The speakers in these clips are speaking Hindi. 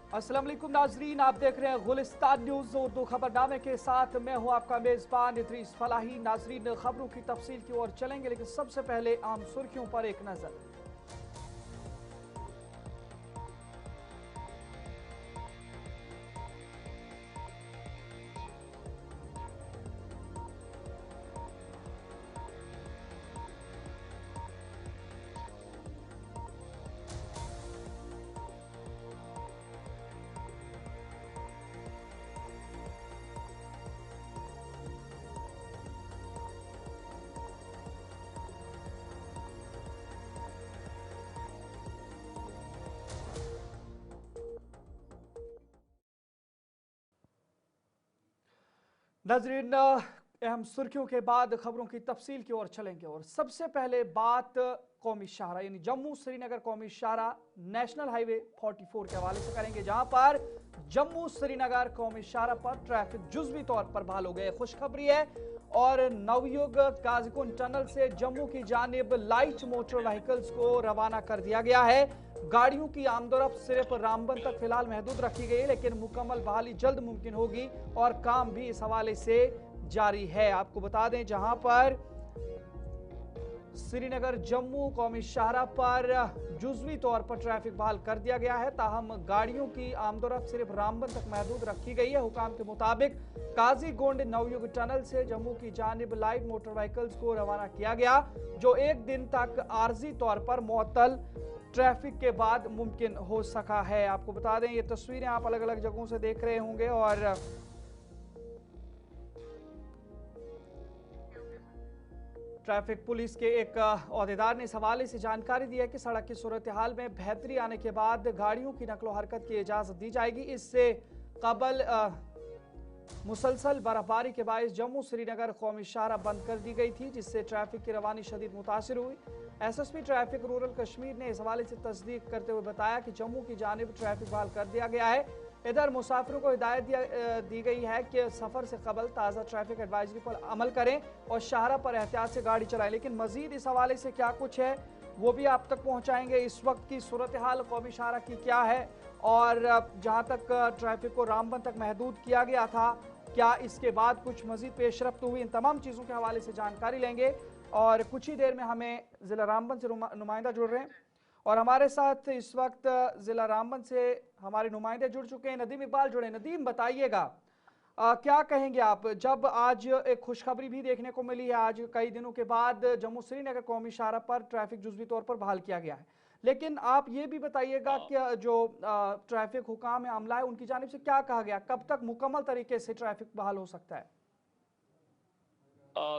अस्सलाम वालेकुम नाजरीन, आप देख रहे हैं गुलिस्तान न्यूज उर्दू खबरनामे के साथ मैं हूं आपका मेजबान इद्रीस फलाही। नाजरीन, खबरों की तफसील की ओर चलेंगे, लेकिन सबसे पहले आम सुर्खियों पर एक नजर। नाजरीन, अहम सुर्खियों के बाद खबरों की तफसील की ओर चलेंगे और सबसे पहले बात कौमी शाहरा यानी जम्मू श्रीनगर कौमी शाहरा नेशनल हाईवे 44 के हवाले से करेंगे, जहां पर जम्मू श्रीनगर कौमी शाहरा पर ट्रैफिक जुज़वी तौर पर बहाल हो गए। खुशखबरी है और नवयुग काजीकुंड टनल से जम्मू की जानिब लाइट मोटर व्हीकल्स को रवाना कर दिया गया है। गाड़ियों की आमदोरफ्त सिर्फ रामबन तक फिलहाल महदूद रखी गई है, लेकिन मुकम्मल बहाली जल्द मुमकिन होगी और काम भी इस हवाले से जारी है। आपको बता दें, जहां पर श्रीनगर जम्मू कौमी शाहरा पर जुज़वी तौर पर ट्रैफिक बहाल कर दिया गया है, ताहम गाड़ियों की आमदोरफ्त सिर्फ रामबन तक महदूद रखी गई है। हुकाम के मुताबिक काजीगुंड नवयुग टनल से जम्मू की जानिब लाइट मोटर व्हीकल्स को रवाना किया गया, जो एक दिन तक आर्जी तौर पर मुअत्तल ट्रैफिक के बाद मुमकिन हो सका है। आपको बता दें, ये तस्वीरें आप अलग अलग जगहों से देख रहे होंगे और ट्रैफिक पुलिस के एक अहदेदार ने इस हवाले से जानकारी दी है कि सड़क की सूरत हाल में बेहतरी आने के बाद गाड़ियों की नकलो हरकत की इजाज़त दी जाएगी। इससे कबल मुसलसल बर्फबारी के बायस जम्मू श्रीनगर कौमी शाहरा बंद कर दी गई थी, जिससे ट्रैफिक की रवानी शदीद मुतासिर हुई। एसएसपी ट्रैफिक रूरल कश्मीर ने इस हवाले से तस्दीक करते हुए बताया कि जम्मू की जानिब ट्रैफिक बहाल कर दिया गया है। इधर मुसाफिरों को हिदायत दी गई है कि सफ़र से कबल ताज़ा ट्रैफिक एडवाइजरी पर अमल करें और शाहरा पर एहतियात से गाड़ी चलाएं। लेकिन मजीद इस हवाले से क्या कुछ है वो भी आप तक पहुँचाएंगे। इस वक्त की सूरत हाल कौमी शाहरा की क्या है और जहाँ तक ट्रैफिक को रामबन तक महदूद किया गया था, क्या इसके बाद कुछ मजीद पेशरफ्त हुई, इन तमाम चीज़ों के हवाले से जानकारी लेंगे। और कुछ ही देर में हमें ज़िला रामबन से नुमाइंदा जुड़ रहे हैं और हमारे साथ इस वक्त ज़िला रामबन से हमारे नुमाइंदे जुड़ चुके हैं। नदीम इकबाल जुड़े। नदीम, बताइएगा क्या कहेंगे आप, जब आज एक खुशखबरी भी देखने को मिली है, आज कई दिनों के बाद जम्मू श्रीनगर कौमी शाहरा पर ट्रैफिक जुज़वी तौर पर बहाल किया गया है, लेकिन आप ये भी बताइएगा कि जो ट्रैफिक हुकाम है, अमला है, उनकी जानिब से क्या कहा गया, कब तक मुकम्मल तरीके से ट्रैफिक बहाल हो सकता है?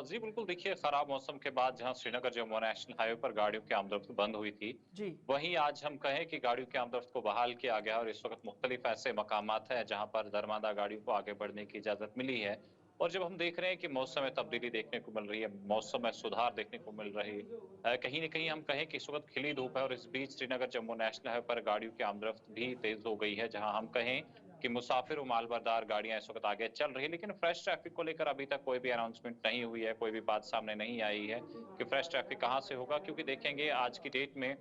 जी बिल्कुल, देखिए खराब मौसम के बाद जहाँ श्रीनगर जम्मू नेशनल हाईवे पर गाड़ियों की आमदोरफ्त बंद हुई थी, जी। वहीं आज हम कहें कि गाड़ियों की आमदोरफ्त को बहाल किया गया और इस वक्त मुख्तलिफ ऐसे मकामात हैं जहाँ पर दरमादा गाड़ियों को आगे बढ़ने की इजाज़त मिली है। और जब हम देख रहे हैं कि मौसम में तब्दीली देखने को मिल रही है, मौसम में सुधार देखने को मिल रही है, कहीं न कहीं हम कहें कि इस वक्त खिली धूप है और इस बीच श्रीनगर जम्मू नेशनल हाईवे पर गाड़ियों की आमदोरफ्त भी तेज़ हो गई है, जहाँ हम कहें कि मुसाफिर और मालबरदार गाड़ियां इस वक्त आगे चल रही है। लेकिन फ्रेश ट्रैफिक को लेकर अभी तक कोई भी अनाउंसमेंट नहीं हुई है, कोई भी बात सामने नहीं आई है कि फ्रेश ट्रैफिक कहाँ से होगा, क्योंकि देखेंगे आज की डेट में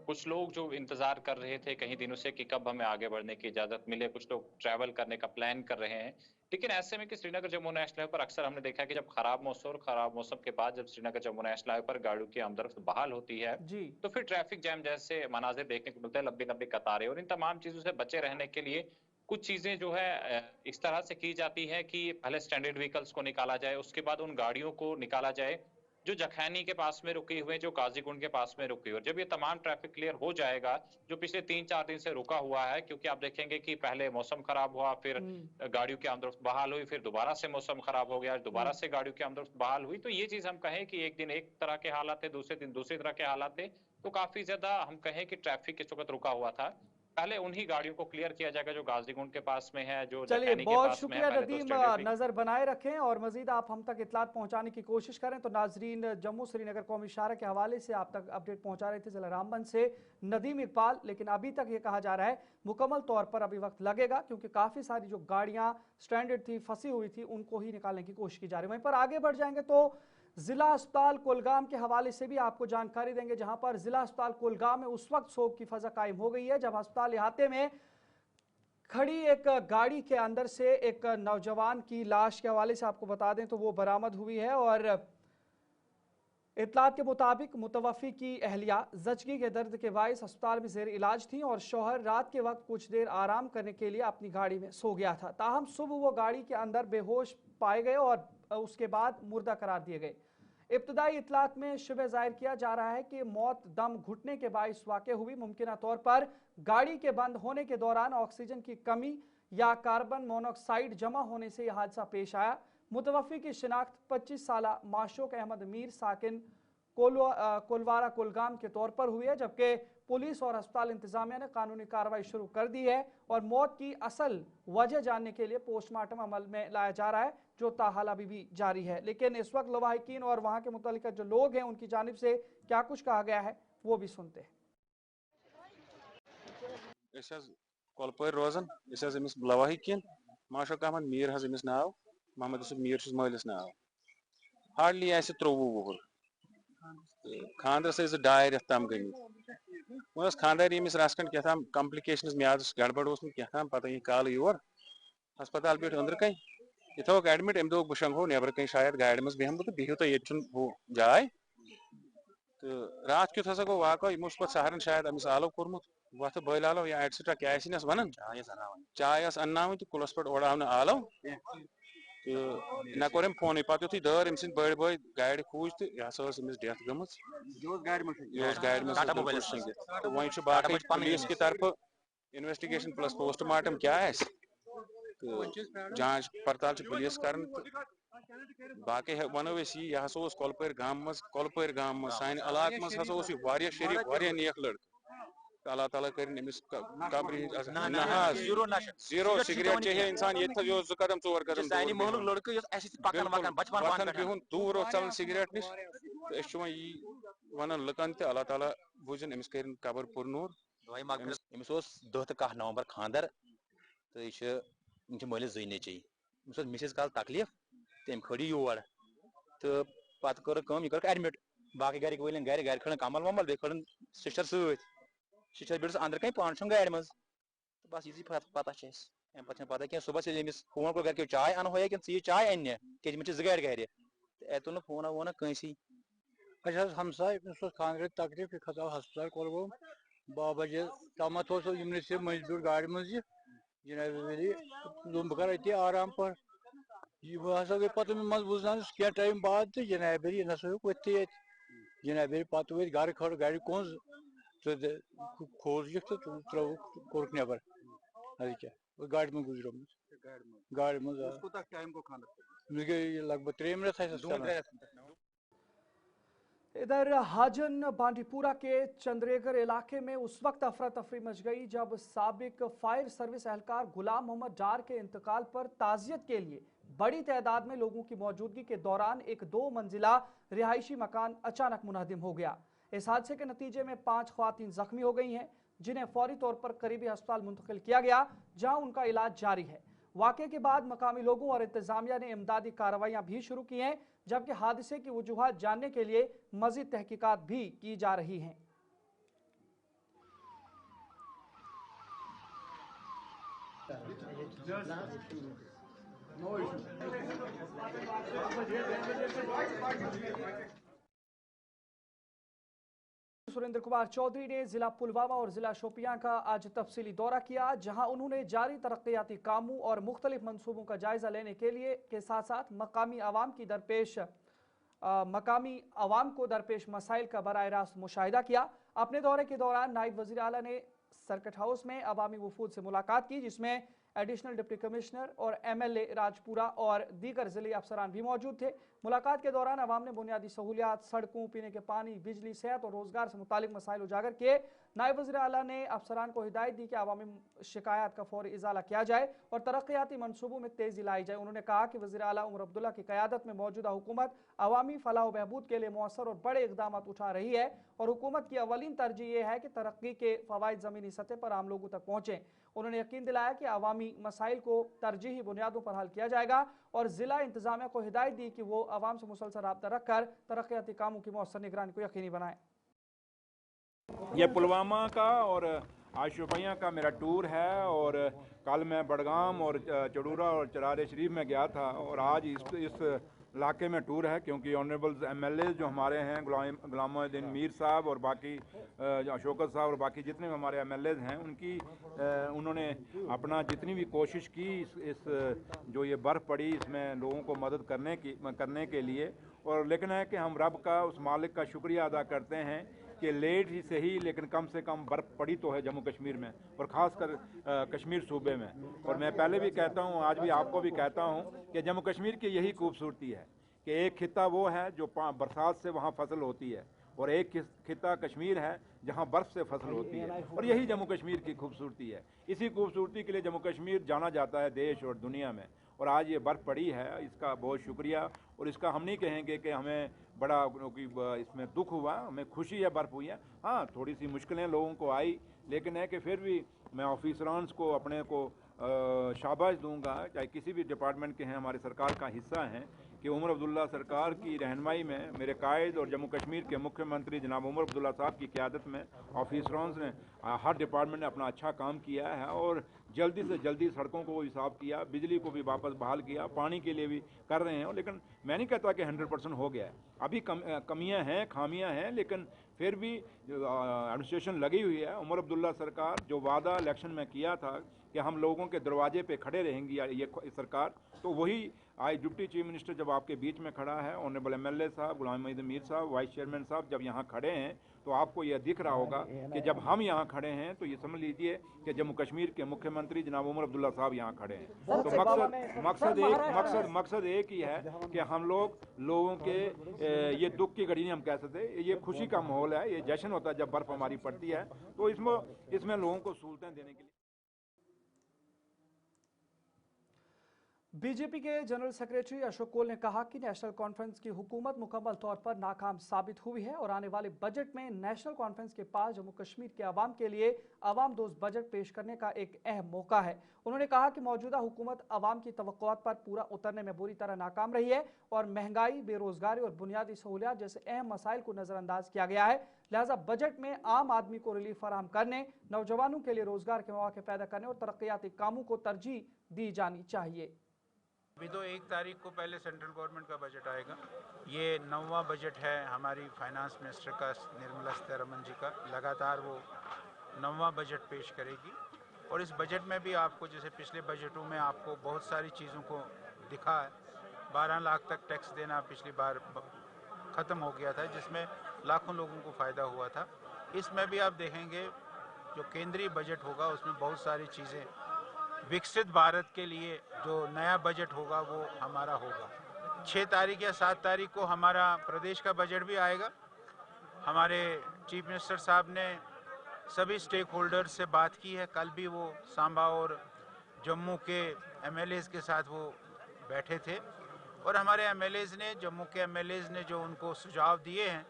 कुछ लोग जो इंतजार कर रहे थे कई दिनों से कि कब हमें आगे बढ़ने की इजाजत मिले, कुछ लोग ट्रैवल करने का प्लान कर रहे हैं। लेकिन ऐसे में कि श्रीनगर जम्मू नेशनल हाईवे पर अक्सर हमने देखा है कि जब खराब मौसम और खराब मौसम के बाद जब श्रीनगर जम्मू नेशनल हाईवे पर गाड़ियों की आमदरफ्त बहाल होती है, जी। तो फिर ट्रैफिक जैम जैसे मनाजिर देखने को मिलते हैं, लंबी लंबी कतारें। और इन तमाम चीजों से बचे रहने के लिए कुछ चीज़ें जो है इस तरह से की जाती है कि पहले स्टैंडर्ड व्हीकल्स को निकाला जाए, उसके बाद उन गाड़ियों को निकाला जाए जो जखैनी के पास में रुके हुए हैं, जो काजीकुंड के पास में रुके हुए हैं। जब ये तमाम ट्रैफिक क्लियर हो जाएगा, जो पिछले 3-4 दिन से रुका हुआ है, क्योंकि आप देखेंगे कि पहले मौसम खराब हुआ, फिर हम्म। गाड़ियों की आमदोरफ्त बहाल हुई, फिर दोबारा से मौसम खराब हो गया, दोबारा हम्म। से गाड़ियों की आमदोरफ्त बहाल हुई। तो ये चीज़ हम कहें कि एक दिन एक तरह के हालात थे, दूसरे दिन दूसरी तरह के हालात थे। तो काफ़ी ज़्यादा हम कहें कि ट्रैफिक इस वक़्त रुका हुआ था। पहले उन्हीं गाड़ियों को क्लियर किया जाएगा जो गाज़ीगुंड के पास में है, जो चलिए, जखैनी के बहुत पास में है। शुक्रिया पहले तो नदीम, स्टैंडर्ड व्हीक नज़र बनाए रखें और मजीद आप हम तक इतलात पहुंचाने की कोशिश करें। तो नाजरीन, जम्मू श्रीनगर कौमी शाहरा के हवाले से आप तक अपडेट पहुंचा रहे थे ज़िला रामबन से नदीम इकबाल। लेकिन अभी तक ये कहा जा रहा है मुकम्मल तौर पर अभी वक्त लगेगा, क्योंकि काफ़ी सारी जो गाड़ियाँ स्ट्रैंडेड थी, फंसी हुई थी, उनको ही निकालने की कोशिश की जा रही है। वहीं पर आगे बढ़ जाएंगे तो जिला अस्पताल कुलगाम के हवाले से भी आपको जानकारी देंगे, जहां पर जिला अस्पताल कुलगाम में उस वक्त सोग की फजा कायम हो गई है जब अस्पताल इहाते में खड़ी एक गाड़ी के अंदर से एक नौजवान की लाश के हवाले से आपको बता दें तो वो बरामद हुई है और इतलात के मुताबिक मुतवफ़ी की अहलिया जचगी के दर्द के बायस अस्पताल में जेर इलाज थी और शौहर रात के वक्त कुछ देर आराम करने के लिए अपनी गाड़ी में सो गया था। ताहम सुबह वो गाड़ी के अंदर बेहोश पाए गए और उसके बाद मुर्दा करार दिए गए। इब्तदाई इतलात में शुबह जाहिर किया जा रहा है कि मौत दम घुटने के बायस वाक़ हुई। मुमकिन तौर पर गाड़ी के बंद होने के दौरान ऑक्सीजन की कमी या कार्बन मोनोऑक्साइड जमा होने से यह हादसा पेश आया। मुतवफ़ी की शिनाख्त 25 साला माशूक अहमद मीर साकिन कोलवारा कुलगाम के तौर पर हुई है, जबकि पुलिस और अस्पताल इंतजामिया ने कानूनी कार्रवाई शुरू कर दी है और मौत की असल वजह जानने के लिए पोस्टमार्टम अमल में लाया जा रहा है, जो ताहाल अभी भी जारी है। लेकिन इस वक्त लवाहिकीन और वहाँ के मुतल्लिका जो लोग हैं उनकी जानिब से क्या कुछ कहा गया है वो भी सुनते हैं। कोलपोर रोजान लवाहिकीन माशूक अहमद मीर अमिस नाव मोहम्मद यूसुफ मीर मलिस नाव हार्डली 23 वोहर खानदर 2 रेत तम गई खानदार यमिस रसकन क्या कम्प्लिकेशन म्याद गड़बड़ क्या पता यह कल योर हस्पताल पे अंदर कहीं यह थोक एडमिट अम दोक बह शंगो नबर कहीं शायद गाड़ मज बेहम तो बिहू तो ये जाय तो रात क्युत हसा गो वाक़ यमो पे सहरन शायद अमिस आलो कोर्मुत वथ बल आलो या एटसेट्रा क्या वन चाय अन्नावन तो कुलस पे ओड़ आलो तो ना कोर फोन पे युथ दर अम सद बड़ बॉय गाड़ खूज तो यह डेथ गम गाड़ वो बाकी पुलिस की तरफ इन्वेस्टिगेशन प्लस पोस्टमार्टम क्या तो जांच पड़ताल पुलिस कर बाकी वनो यह कोलपोर गाम सान इलाक मज हसा शरीफ वारिया नेक लड़क अल्लाह ताला कर जीरो सिगरेट चे इंसान ये 2 कदम 4 कदम बिहुन दूर चलन सिगरेट नश तो वन लुकन तो अल्लाह ताला बुझन अमिस कर कबर पुरनूर अमिस 10 तो 10 नवंबर खानदर तो यह मलिस 2 नेचे अमिस मिसेस कल तकलीफ तो अम खड़ी योर तो पत कर एडमिट बाकी गरिक वलन गर खड़न कमल वमल बे खड़न सिस्टर सिस्टर बिट्स अंदर कहीं पान गाड़ मज तो बस यी पता अम पता क्या सुबह से अमिस फोन कर घर चाय अन हो कि चाय अन क्या 2 गाड़ गर तो तुल फोन वोना कंसी हमसाय खानर तकलीफ यह खो हस्पताल कोलगोम 12 बजे तम से मजबूर गाड़ मज जनाब बह कर आराम पर यह हसा गई पे मज बुझान क्या टाइम बाद तो जनाब यह नसा वथी जनाब पे वो घर खड़ गाड़ कुंज तो खोल तो त्रो कोर्क नबर अद क्या गाड़ में गुजरोमुत गाड़ मज गई लगभग 3 रेत इधर हाजन बांडीपुरा के चंद्रेगर इलाके में उस वक्त अफरा तफरी मच गई जब साबिक फायर सर्विस एहलकार गुलाम मोहम्मद डार के इंतकाल पर ताजियत के लिए बड़ी तादाद में लोगों की मौजूदगी के दौरान एक 2 मंजिला रिहायशी मकान अचानक मुनहदिम हो गया। इस हादसे के नतीजे में 5 ख्वातीन जख्मी हो गई हैं, जिन्हें फौरी तौर पर करीबी अस्पताल मुंतकिल किया गया, जहां उनका इलाज जारी है। वाक़े के बाद मकामी लोगों और इंतजामिया ने इमदादी कार्रवाइयां भी शुरू की हैं, जबकि हादसे की वजूहात जानने के लिए मजीद तहकीकात भी की जा रही हैं। सुरेंद्र कुमार चौधरी ने जिला पुलवामा और जिला शोपियां का आज तफसीली दौरा किया, जहां उन्होंने जारी तरक्याती कामों और मुख्तलिफ मंसूबों का जायजा लेने के साथ साथ मकामी आवाम को दरपेश मसाइल का बराह रास्त मुशाहिदा किया। अपने दौरे के दौरान नायब वज़ीर आला ने सर्किट हाउस में अवामी वफूद से मुलाकात की, जिसमें एडिशनल डिप्टी कमिश्नर और MLA राजपुरा और दीगर जिले अफसरान भी मौजूद थे। मुलाकात के दौरान अवाम ने बुनियादी सहूलियात, सड़कों, पीने के पानी, बिजली, सेहत और रोजगार से मुतालिक मसाइल उजागर किए। नायब वज़ीर आला ने अफसरान को हिदायत दी कि अवामी शिकायत का फौरी इजाला किया जाए और तरक्याती मनसूबों में तेजी लाई जाए। उन्होंने कहा कि वज़ीर आला उमर अब्दुल्ला की क़यादत में मौजूदा हुकूमत अवामी फलाह व बहबूद के लिए मौसर और बड़े इक़दाम उठा रही है और हुकूमत की अवलीन तरजीह यह है कि तरक्की के फ़वाइद ज़मीनी सतह पर आम लोगों तक पहुँचें। उन्होंने यकीन दिलाया कि अवामी मसाइल को तरजीही बुनियादों पर हल किया जाएगा और ज़िला इंतजामिया को हिदायत दी कि वो अवाम से मुसलसल रब्ता रखकर तरक्याती कामों की मौसर निगरानी को यकीनी बनाए। यह पुलवामा का और आज शोपियां का मेरा टूर है और कल मैं बडगाम और चड़ूरा और चरार शरीफ में गया था और आज इस इलाके में टूर है क्योंकि ऑनरेबल एमएलए जो हमारे हैं गुलामुद्दीन मीर साहब और बाकी शौकत साहब और बाकी जितने भी हमारे एमएलए हैं उन्होंने अपना जितनी भी कोशिश की इस जो ये बर्फ़ पड़ी इसमें लोगों को मदद करने के लिए और लेकिन है कि हम रब का उस मालिक का शुक्रिया अदा करते हैं कि लेट ही सही लेकिन कम से कम बर्फ़ पड़ी तो है जम्मू कश्मीर में और ख़ासकर कश्मीर सूबे में। और मैं पहले भी कहता हूँ आज भी आपको भी कहता हूँ कि जम्मू कश्मीर की यही खूबसूरती है कि एक खित्ता वो है जो बरसात से वहाँ फसल होती है और एक खित्ता कश्मीर है जहाँ बर्फ़ से फसल होती है और यही जम्मू कश्मीर की खूबसूरती है। इसी खूबसूरती के लिए जम्मू कश्मीर जाना जाता है देश और दुनिया में और आज ये बर्फ़ पड़ी है इसका बहुत शुक्रिया। और इसका हम नहीं कहेंगे कि हमें बड़ा क्योंकि इसमें दुख हुआ, हमें खुशी है बर्फ़ हुई है। हाँ थोड़ी सी मुश्किलें लोगों को आई लेकिन है कि फिर भी मैं ऑफिसरान्स को अपने को शाबाश दूंगा चाहे किसी भी डिपार्टमेंट के हैं हमारी सरकार का हिस्सा हैं कि उमर अब्दुल्ला सरकार की रहनुमाई में मेरे कायद और जम्मू कश्मीर के मुख्यमंत्री जनाब उमर अब्दुल्ला साहब की क़यादत में ऑफिसरान्स ने हर डिपार्टमेंट ने अपना अच्छा काम किया है और जल्दी से जल्दी सड़कों को भी साफ़ किया, बिजली को भी वापस बहाल किया, पानी के लिए भी कर रहे हैं। लेकिन मैं नहीं कहता कि 100% हो गया है, अभी कमियां हैं, खामियां हैं, लेकिन फिर भी एडमिनिस्ट्रेशन लगी हुई है। उमर अब्दुल्ला सरकार जो वादा इलेक्शन में किया था कि हम लोगों के दरवाजे पे खड़े रहेंगी ये सरकार, तो वही आज डिप्टी चीफ मिनिस्टर जब आपके बीच में खड़ा है, ऑनरेबल एमएलए साहब गुलामुद्दीन मीर साहब वाइस चेयरमैन साहब जब यहाँ खड़े हैं तो आपको यह दिख रहा होगा कि जब हम यहाँ खड़े हैं तो ये समझ लीजिए कि जम्मू कश्मीर के मुख्यमंत्री जनाब उमर अब्दुल्ला साहब यहाँ खड़े हैं। तो मकसद एक ही है कि हम लोगों के ये दुख की घड़ी नहीं हम कह सकते, ये खुशी का माहौल है, ये जश्न होता है जब बर्फ़ हमारी पड़ती है तो इसमें लोगों को सहूलतें देने के लिए। बीजेपी के जनरल सेक्रेटरी अशोक कोल ने कहा कि नेशनल कॉन्फ्रेंस की हुकूमत मुकम्मल तौर पर नाकाम साबित हुई है और आने वाले बजट में नेशनल कॉन्फ्रेंस के पास जम्मू कश्मीर के आवाम के लिए आवाम दोस्त बजट पेश करने का एक अहम मौका है। उन्होंने कहा कि मौजूदा हुकूमत आवाम की तवक्कुआत पर पूरा उतरने में बुरी तरह नाकाम रही है और महंगाई, बेरोजगारी और बुनियादी सहूलियात जैसे अहम मसाइल को नजरअंदाज किया गया है। लिहाजा बजट में आम आदमी को रिलीफ फराहम करने, नौजवानों के लिए रोजगार के मौके पैदा करने और तरक्याती कामों को तरजीह दी जानी चाहिए। अभी तो 1 तारीख को पहले सेंट्रल गवर्नमेंट का बजट आएगा। ये 9वां बजट है हमारी फाइनेंस मिनिस्टर का, निर्मला सीतारमण जी का। लगातार वो 9वां बजट पेश करेगी और इस बजट में भी आपको जैसे पिछले बजटों में आपको बहुत सारी चीज़ों को दिखा है। 12 लाख तक टैक्स देना पिछली बार ख़त्म हो गया था जिसमें लाखों लोगों को फ़ायदा हुआ था। इसमें भी आप देखेंगे जो केंद्रीय बजट होगा उसमें बहुत सारी चीज़ें, विकसित भारत के लिए जो नया बजट होगा वो हमारा होगा। 6 तारीख या 7 तारीख को हमारा प्रदेश का बजट भी आएगा। हमारे चीफ मिनिस्टर साहब ने सभी स्टेक होल्डर्स से बात की है। कल भी वो सांबा और जम्मू के एमएलएज के साथ वो बैठे थे और हमारे एमएलएज ने, जम्मू के एमएलएज ने जो उनको सुझाव दिए हैं,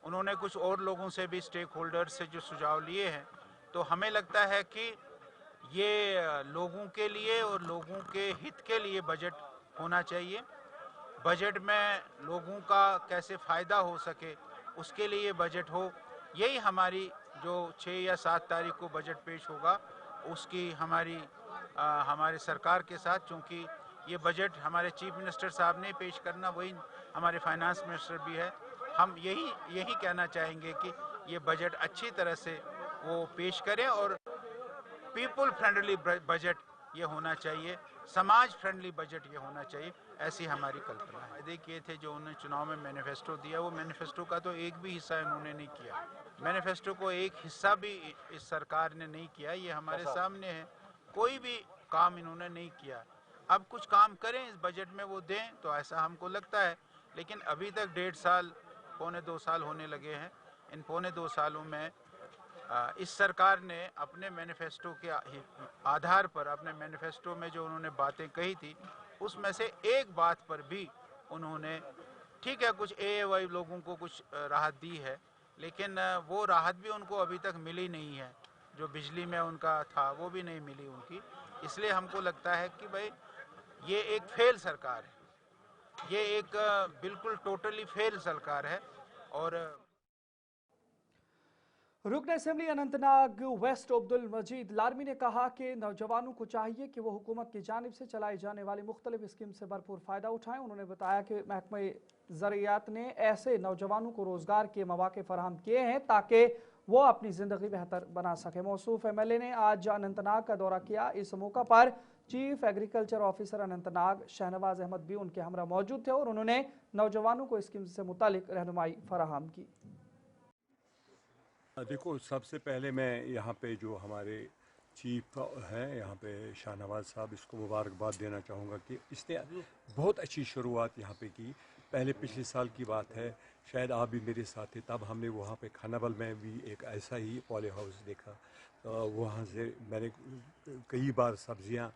उन्होंने कुछ और लोगों से भी स्टेक होल्डर्स से जो सुझाव लिए हैं, तो हमें लगता है कि ये लोगों के लिए और लोगों के हित के लिए बजट होना चाहिए। बजट में लोगों का कैसे फ़ायदा हो सके उसके लिए बजट हो। यही हमारी जो 6 या 7 तारीख को बजट पेश होगा उसकी हमारे सरकार के साथ, चूँकि ये बजट हमारे चीफ मिनिस्टर साहब ने पेश करना, वही हमारे फाइनेंस मिनिस्टर भी है। हम यही कहना चाहेंगे कि ये बजट अच्छी तरह से वो पेश करें और पीपल फ्रेंडली बजट ये होना चाहिए, समाज फ्रेंडली बजट ये होना चाहिए, ऐसी हमारी कल्पना है। वादे किए थे जो उन्होंने चुनाव में मैनिफेस्टो दिया, वो मैनिफेस्टो का तो एक भी हिस्सा इन्होंने नहीं किया। मैनिफेस्टो को एक हिस्सा भी इस सरकार ने नहीं किया, ये हमारे सामने है। कोई भी काम इन्होंने नहीं किया। अब कुछ काम करें इस बजट में, वो दें तो ऐसा हमको लगता है। लेकिन अभी तक 1.5 साल, पौने 2 साल होने लगे हैं। इन पौने 2 सालों में इस सरकार ने अपने मैनिफेस्टो के आधार पर, अपने मैनिफेस्टो में जो उन्होंने बातें कही थी उसमें से एक बात पर भी उन्होंने, ठीक है कुछ एएवाई लोगों को कुछ राहत दी है, लेकिन वो राहत भी उनको अभी तक मिली नहीं है। जो बिजली में उनका था वो भी नहीं मिली उनकी। इसलिए हमको लगता है कि भाई ये एक फेल सरकार है, ये एक बिल्कुल टोटली फेल सरकार है। और रुकन असेंबली अनंतनाग वेस्ट अब्दुल मजीद लारमी ने कहा कि नौजवानों को चाहिए कि वो हुकूमत की जानिब से चलाई जाने वाली मुख्तलिफ स्कीम से भरपूर फ़ायदा उठाएँ। उन्होंने बताया कि महकमा ज़रियात ने ऐसे नौजवानों को रोज़गार के मौके फराहम किए हैं ताकि वो अपनी ज़िंदगी बेहतर बना सके। मौसूफ MLA ने आज अनंतनाग का दौरा किया। इस मौका पर chief agriculture officer Anantnag Shahnawaz Ahmad भी उनके हमरा मौजूद थे और उन्होंने नौजवानों को स्कीम से मुतालिक रहनुमाई फराहम की। देखो, सबसे पहले मैं यहाँ पे जो हमारे चीफ हैं यहाँ पे शाहनवाज साहब, इसको मुबारकबाद देना चाहूँगा कि इसने बहुत अच्छी शुरुआत यहाँ पे की। पहले पिछले साल की बात है, शायद आप भी मेरे साथ थे, तब हमने वहाँ पे खानाबल में भी एक ऐसा ही पॉली हाउस देखा। वहाँ से मैंने कई बार सब्जियाँ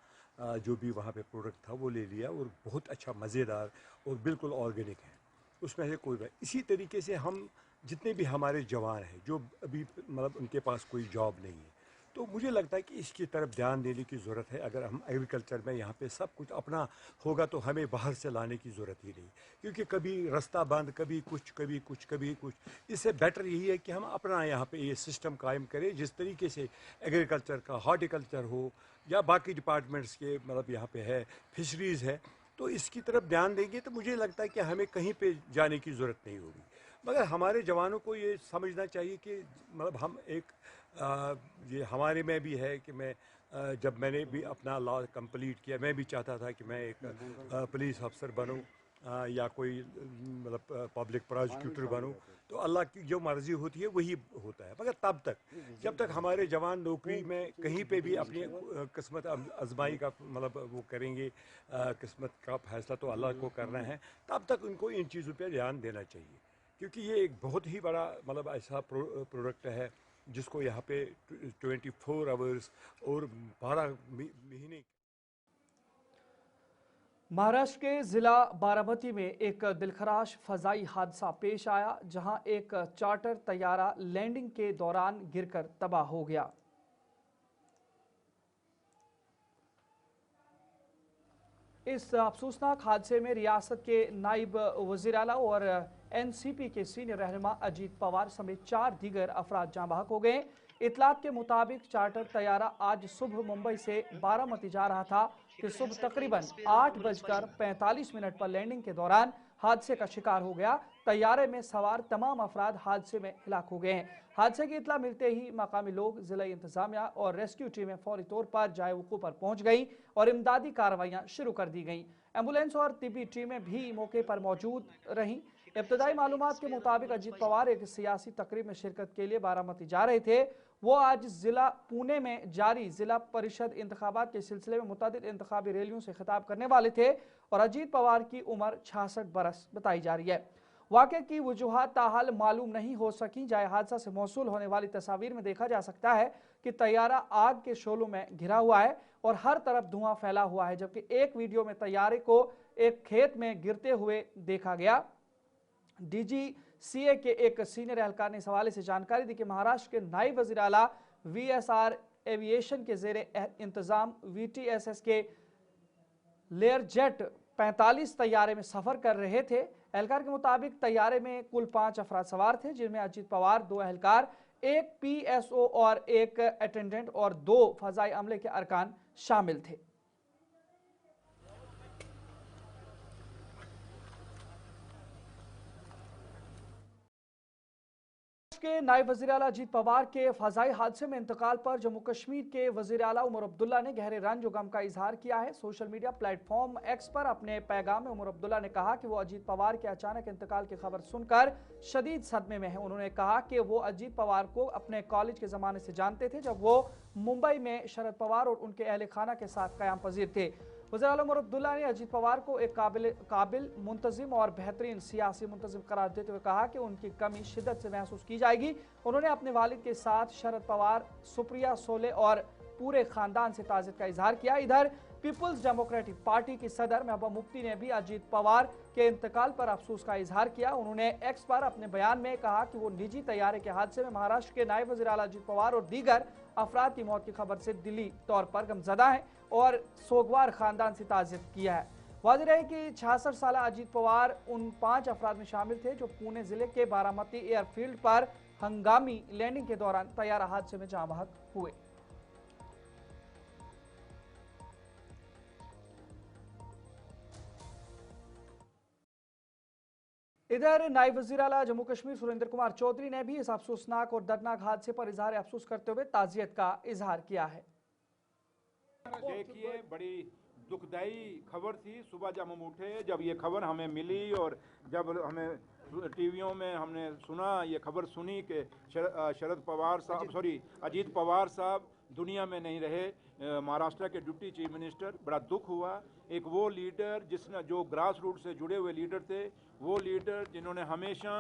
जो भी वहाँ पे प्रोडक्ट था वो ले लिया और बहुत अच्छा मज़ेदार और बिल्कुल ऑर्गेनिक है, उसमें से कोई बात। इसी तरीके से हम जितने भी हमारे जवान हैं जो अभी मतलब उनके पास कोई जॉब नहीं है, तो मुझे लगता है कि इसकी तरफ ध्यान देने की ज़रूरत है। अगर हम एग्रीकल्चर में यहाँ पे सब कुछ अपना होगा तो हमें बाहर से लाने की ज़रूरत ही नहीं, क्योंकि कभी रास्ता बंद, कभी कुछ कभी कुछ कभी कुछ। इससे बेटर यही है कि हम अपना यहाँ पे ये सिस्टम कायम करें जिस तरीके से एग्रीकल्चर का, हॉर्टिकल्चर हो या बाकी डिपार्टमेंट्स के मतलब यहाँ पे है, फिशरीज़ है, तो इसकी तरफ ध्यान देंगे तो मुझे लगता है कि हमें कहीं पे जाने की ज़रूरत नहीं होगी। मगर हमारे जवानों को ये समझना चाहिए कि मतलब हम एक ये हमारे में भी है कि मैं जब मैंने भी अपना लॉ कंप्लीट किया, मैं भी चाहता था कि मैं एक पुलिस अफसर बनूं या कोई मतलब पब्लिक प्रोसिक्यूटर बनूं, तो अल्लाह की जो मर्ज़ी होती है वही होता है। मगर तब तक जब तक हमारे जवान नौकरी में कहीं पे भी अपनी किस्मत आजमाई का मतलब वो करेंगे, किस्मत का फैसला तो अल्लाह को करना है, तब तक उनको इन चीज़ों पर ध्यान देना चाहिए, क्योंकि ये एक बहुत ही बड़ा मतलब ऐसा प्रोडक्ट है जिसको यहाँ पे 24 आवर्स और 12 महीने। महाराष्ट्र के ज़िला बारामती में एक दिलखराश फ़ज़ाई हादसा पेश आया, जहां एक चार्टर तैयारा लैंडिंग के दौरान गिरकर तबाह हो गया। इस अफसोसनाक हादसे में रियासत के नायब वज़ीर आला और NCP के सीनियर रहनुमा अजीत पवार समेत 4 दीगर अफराद जाँ बहक हो गए। इतलात के मुताबिक चार्टर तैयारा आज सुबह मुंबई से बारामती जा रहा था कि सुबह तकरीबन 8:45 पर लैंडिंग के दौरान हादसे का शिकार हो गया। तैयारे में सवार तमाम अफराद हादसे में हिलाक हो गए हैं। हादसे की इतला मिलते ही मकामी लोग, जिला इंतजामिया और रेस्क्यू टीमें फौरी तौर पर जाए वक़ूफ़ पर पहुंच गई और इमदादी कार्रवाइयाँ शुरू कर दी गईं। एम्बुलेंस और तिब्बी टीमें भी मौके पर मौजूद रहीं। इब्तदाई मालूमात के मुताबिक अजीत पवार एक सियासी तकरीब में शिरकत के लिए बारामती जा रहे थे। वो आज जिला पुणे में जारी जिला परिषद इंतखाबात के सिलसिले में मुतअद्दिद इंतखाबी रैलियों से खिताब करने वाले थे और अजीत पवार की उम्र 66 बरस बताई जा रही है। वाक़े की वजूहात ताहाल मालूम नहीं हो सकी। जाए हादसा से मौसूल होने वाली तस्वीर में देखा जा सकता है कि तैयारा आग के शोलों में घिरा हुआ है और हर तरफ धुआं फैला हुआ है, जबकि एक वीडियो में तैयारे को एक खेत में गिरते हुए देखा गया। DGCA के एक सीनियर एहलकार ने इस हवाले से जानकारी दी कि महाराष्ट्र के नायब वज़ीर आला VSR एविएशन के ज़ेरे इंतज़ाम VTSS के लेयर जेट 45 तैयारे में सफ़र कर रहे थे। एहलकार के मुताबिक तैयारे में कुल 5 अफराद सवार थे, जिनमें अजीत पवार, 2 एहलकार, एक PSO और एक अटेंडेंट और 2 फ़ज़ाई अमले के अरकान शामिल थे। के नायब वज़ीर आला अजीत पवार के फ़ज़ाई हादसे में इंतकाल पर जम्मू कश्मीर के वज़ीर आला उमर अब्दुल्ला ने गहरे रंज और गम का इजहार किया है। सोशल मीडिया प्लेटफॉर्म X पर अपने पैगाम में उमर अब्दुल्ला ने कहा कि वो अजीत पवार के अचानक इंतकाल की खबर सुनकर शदीद सदमे में है। उन्होंने कहा कि वो अजीत पवार को अपने कॉलेज के ज़माने से जानते थे, जब वो मुंबई में शरद पवार और उनके अहल खाना के साथ क़याम पज़ीर थे। वज़ीर आला उमर अब्दुल्ला ने अजीत पवार को एक काबिल मुंतज़िम और बेहतरीन सियासी मुंतज़िम करार देते हुए कहा कि उनकी कमी शिद्दत से महसूस की जाएगी। उन्होंने अपने वालिद के साथ शरद पवार, सुप्रिया सोले और पूरे ख़ानदान से ताज़ियत का इजहार किया। इधर पीपल्स डेमोक्रेटिक पार्टी की सदर महबूबा मुफ्ती ने भी अजीत पवार के इंतकाल पर अफसोस का इजहार किया। उन्होंने X पर अपने बयान में कहा कि वो निजी तैयारे के हादसे में महाराष्ट्र के नायब वज़ीर आला अजीत पवार और दीगर अफराद की मौत की खबर से दिली तौर पर गमज़दा हैं और सोगवार ख़ानदान से ताज़ियत किया है। वाज़ेह रहे कि 66 साल अजीत पवार उन 5 अफराद में शामिल थे जो पुणे जिले के बारामती एयरफील्ड पर हंगामी लैंडिंग के दौरान तैयारा हादसे में जाँ बहक हुए। इधर नायब वज़ीर आला जम्मू कश्मीर सुरेंद्र कुमार चौधरी ने भी इस अफसोसनाक और दर्दनाक हादसे पर इजहार अफसोस करते हुए ताज़ियत का इजहार किया है। देखिए, बड़ी दुखदाई खबर थी। सुबह जब हम उठे, जब ये खबर हमें मिली और जब हमें टीवियों में हमने सुना, ये खबर सुनी कि शरद पवार साहब अजीत पवार साहब दुनिया में नहीं रहे, महाराष्ट्र के डिप्टी चीफ मिनिस्टर, बड़ा दुख हुआ। एक वो लीडर जिसने जो ग्रास रूट से जुड़े हुए लीडर थे, वो लीडर जिन्होंने हमेशा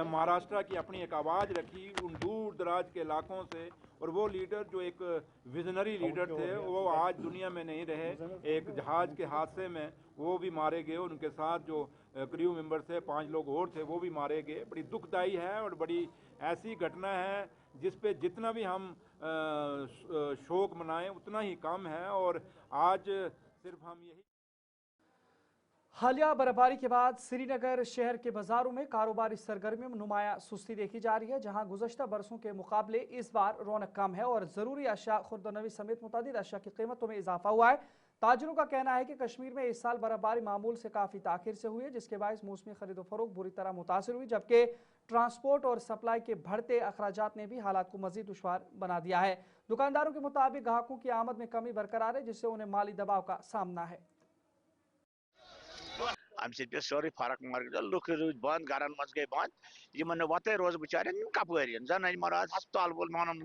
महाराष्ट्र की अपनी एक आवाज़ रखी उन दूर दराज के इलाकों से, और वो लीडर जो एक विजनरी लीडर थे, वो आज दुनिया में नहीं रहे। एक जहाज़ के हादसे में वो भी मारे गए, उनके साथ जो क्रू मेंबर थे 5 लोग और थे वो भी मारे गए। बड़ी दुखदाई है और बड़ी ऐसी घटना है जिस पे जितना भी हम शोक मनाएं उतना ही कम है। और आज सिर्फ हम यही हालिया बर्फबारी के बाद श्रीनगर शहर के बाजारों में कारोबारी सरगर्मियों में नुमाया सुस्ती देखी जा रही है, जहां गुज़श्ता बरसों के मुकाबले इस बार रौनक कम है और ज़रूरी अशिया खुर्दनवी समेत मुतादिद अशिया की कीमतों में इजाफा हुआ है। ताजरों का कहना है कि कश्मीर में इस साल बर्फबारी मामूल से काफ़ी ताखिर से हुई है, जिसके बायस मौसमी खरीदो फरोख्त बुरी तरह मुतासर हुई, जबकि ट्रांसपोर्ट और सप्लाई के बढ़ते अखराजात ने भी हालात को मजीद दुश्वार बना दिया है। दुकानदारों के मुताबिक ग्राहकों की आमद में कमी बरकरार है, जिससे उन्हें माली दबाव का सामना है। पे सोरी फर्क मार्केट लुक रूद बंद घर मज गई बंद इन वत रोज बिचार कपर जन मराज हस्पताल वोल मानन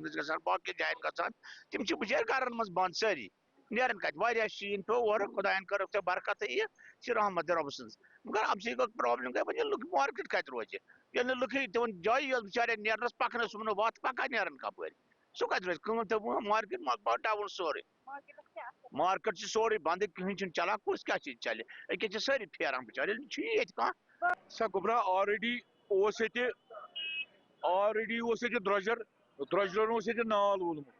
बाकी जान गसान तम बिचार घर मज बंद सारी नेरन कत शीन पे और खुदायन कर बरकत यह रहमत रब सज मगर अब से प्रॉब्लम गई वो लुक मार्केट कत रोज ये लुक तिन जाय बिचार नेरनस पकन सुन वत पका नेरन कपर सह कत रोज मार्केट डाउन सोरे मार्केट सोरे बंद कहीं चलान कुछ क्या चीज चल अके सारी फेरान बिचार सा गुबरा ऑलरेडी द्रजर द्रजर नाल वोलमुत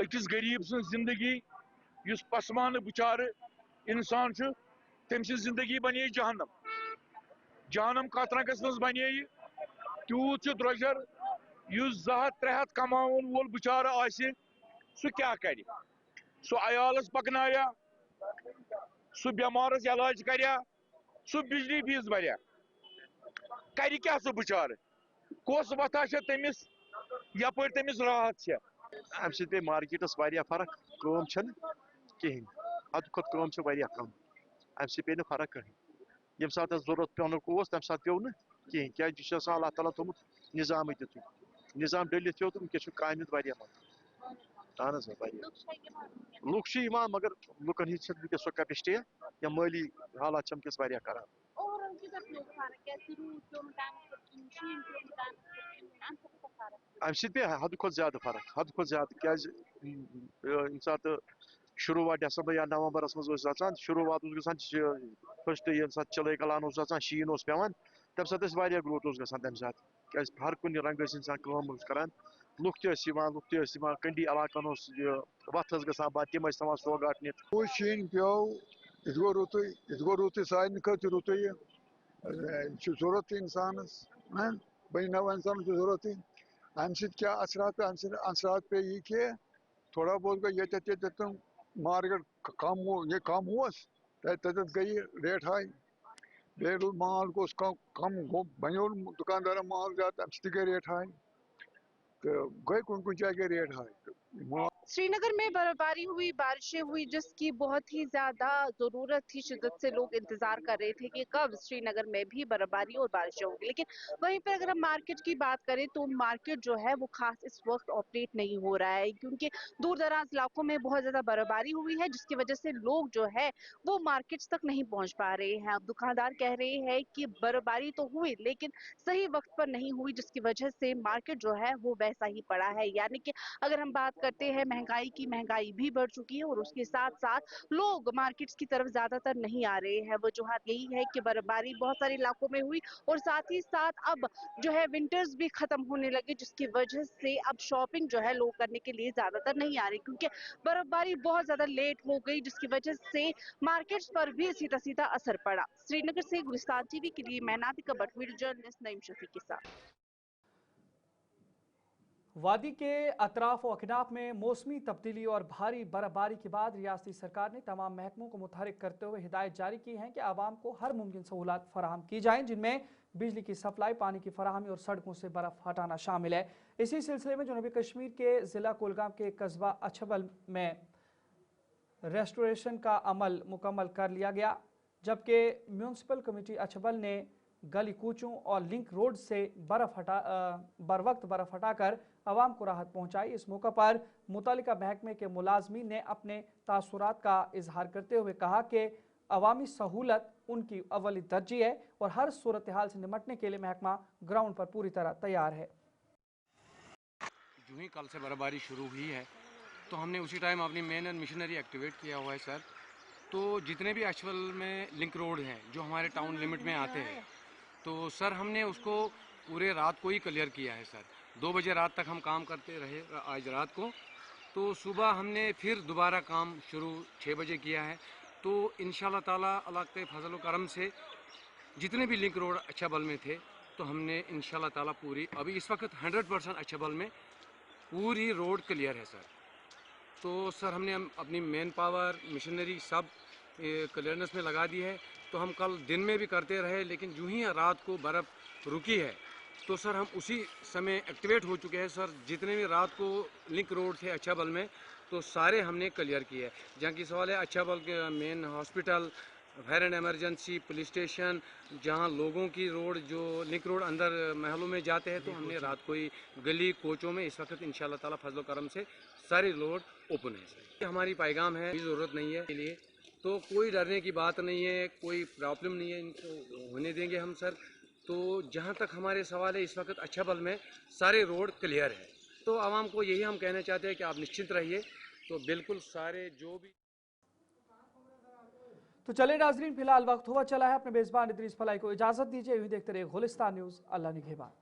अकिस गरीब सं जिंदगी युस पसमान बिचार इंसान तम जिंदगी बने जहन्नम जहन्नम कत रंगस मज बने तूत द्रजर युस 200-300 कमान वोल बिचार सह क्या कर सह अयालस पकनाया सह बेमारस इलाज कर सह बिजली फीस भर कर क्या सह बिचार कस वथा तमिस यप तमिस राहत अम पे मार्केटस फर्क कहें हद खुद कम अम पे फर्क कहें ये सात जरूरत पेन तम सात पे कहें क्या अल्लाह ताला थोमुत निज़ाम दित निज़ाम डलित पे तो क्या कामित अहन लुक मगर लुकन हज सो कैपेसिटी या माली हालात वस खराब अम पे हद खुद ज्यादा फर्क हद खुद ज्यादा क्या सात शुरुआत दिसंबर या नवंबरस मज शुरुआत ग फर्स्ट ये चिलई कलान शीन पेवान तम सात ग्रोथ ग तम सात क्या हर कुन रंग इंसान कम करान लुक लुक कंडी इलाकन वत ग बंद तम तवान सौगात नित शीन पे ये गो रुत सारे खत रुत जरूरत इंसानस बी नव इंसान जरूरत अम क्या असरात पे ये कि थोड़ा बहुत गई मार्केट कम तथ गई रेट हाई बे माल गोस कम बनो दुकानदार माल ज्यादा तम गई रेट हाई तो गई कुन जाए गई रेट हाई। श्रीनगर में बर्फबारी हुई, बारिशें हुई, जिसकी बहुत ही ज्यादा जरूरत थी। शिद्दत से लोग इंतजार कर रहे थे कि कब श्रीनगर में भी बर्फबारी और बारिशें होंगी। लेकिन वहीं पर अगर हम मार्केट की बात करें तो मार्केट जो है वो खास इस वक्त ऑपरेट नहीं हो रहा है, क्योंकि दूर दराज इलाकों में बहुत ज्यादा बर्फबारी हुई है, जिसकी वजह से लोग जो है वो मार्केट तक नहीं पहुंच पा रहे हैं। अब दुकानदार कह रहे हैं कि बर्फबारी तो हुई लेकिन सही वक्त पर नहीं हुई, जिसकी वजह से मार्केट जो है वो वैसा ही पड़ा है। यानी कि अगर हम बात करते हैं महंगाई भी बढ़ चुकी है और उसके साथ साथ लोग मार्केट्स की तरफ ज्यादातर नहीं आ रहे हैं। वजूहत यही है कि बर्फबारी बहुत सारे इलाकों में हुई और साथ ही साथ अब जो है विंटर्स भी खत्म होने लगे, जिसकी वजह से अब शॉपिंग जो है लोग करने के लिए ज्यादातर नहीं आ रही, क्योंकि बर्फबारी बहुत ज्यादा लेट हो गई, जिसकी वजह से मार्केट्स पर भी सीधा सीधा असर पड़ा। श्रीनगर से गुलिस्तान टीवी के लिए मैं नातिका भट्ट, वीडियो जर्नलिस्ट नईम शफी के साथ। वादी के अतराफ और अकनाफ में मौसमी तब्दीली और भारी बर्फबारी के बाद रियासती सरकार ने तमाम महकमों को मुतहरिक करते हुए हिदायत जारी की है कि आवाम को हर मुमकिन सहूलत फराहम की जाएं, जिनमें बिजली की सप्लाई, पानी की फराहमी और सड़कों से बर्फ हटाना शामिल है। इसी सिलसिले में जनूबी कश्मीर के ज़िला कुलगाम के कस्बा अछबल में रेस्टोरेशन का अमल मुकम्मल कर लिया गया, जबकि म्यूनसिपल कमेटी अछबल ने गली कूचों और लिंक रोड से बर वक्त बर्फ हटाकर आवाम को राहत पहुंचाई। इस मौके पर मुतल्लिका महकमे के मुलाजमीन ने अपने तासुरात का इजहार करते हुए कहा कि अवामी सहूलत उनकी अव्वली तरजीह है और हर सूरत हाल से निपटने के लिए महकमा ग्राउंड पर पूरी तरह तैयार है। जो ही कल से बर्फबारी शुरू हुई है तो हमने उसी टाइम अपनी मेन एंड मिशनरी एक्टिवेट किया हुआ है सर। तो जितने भी अछबल में लिंक रोड हैं जो हमारे टाउन लिमिट में आते हैं, तो सर हमने उसको पूरे रात को ही क्लियर किया है सर। 2 बजे रात तक हम काम करते रहे आज रात को, तो सुबह हमने फिर दोबारा काम शुरू 6 बजे किया है। तो इंशाल्लाह ताला अल्लाह के फजल करम से जितने भी लिंक रोड अछबल में थे तो हमने इंशाल्लाह ताला पूरी अभी इस वक्त 100% अछबल में पूरी रोड क्लियर है सर। तो सर हमने अपनी मैन पावर मशीनरी सब क्लियरनेस में लगा दी है। तो हम कल दिन में भी करते रहे, लेकिन जो ही रात को बर्फ़ रुकी है तो सर हम उसी समय एक्टिवेट हो चुके हैं सर। जितने भी रात को लिंक रोड थे अछबल में तो सारे हमने क्लियर किए हैं। जहाँ की सवाल है अछबल के main hospital, fire and emergency, police station, जहाँ लोगों की रोड जो लिंक रोड अंदर महलों में जाते हैं, तो हमने रात को ही गली कोचों में इस वक्त इंशाल्लाह ताला फजल करम से सारी रोड ओपन है सर। हमारी पैगाम है, ज़रूरत नहीं है के लिए, तो कोई डरने की बात नहीं है, कोई प्रॉब्लम नहीं है, इनको होने देंगे हम सर। तो जहाँ तक हमारे सवाल है इस वक्त अछबल में सारे रोड क्लियर है। तो आवाम को यही हम कहना चाहते हैं कि आप निश्चिंत रहिए। तो बिल्कुल सारे जो भी तो चले नाजरीन, फिलहाल वक्त हुआ चला है। अपने मेजबान इदरीस फलाई को इजाजत दीजिए। यूं देखते रहिए गुलिस्तान न्यूज़। अल्लाह निगहबान।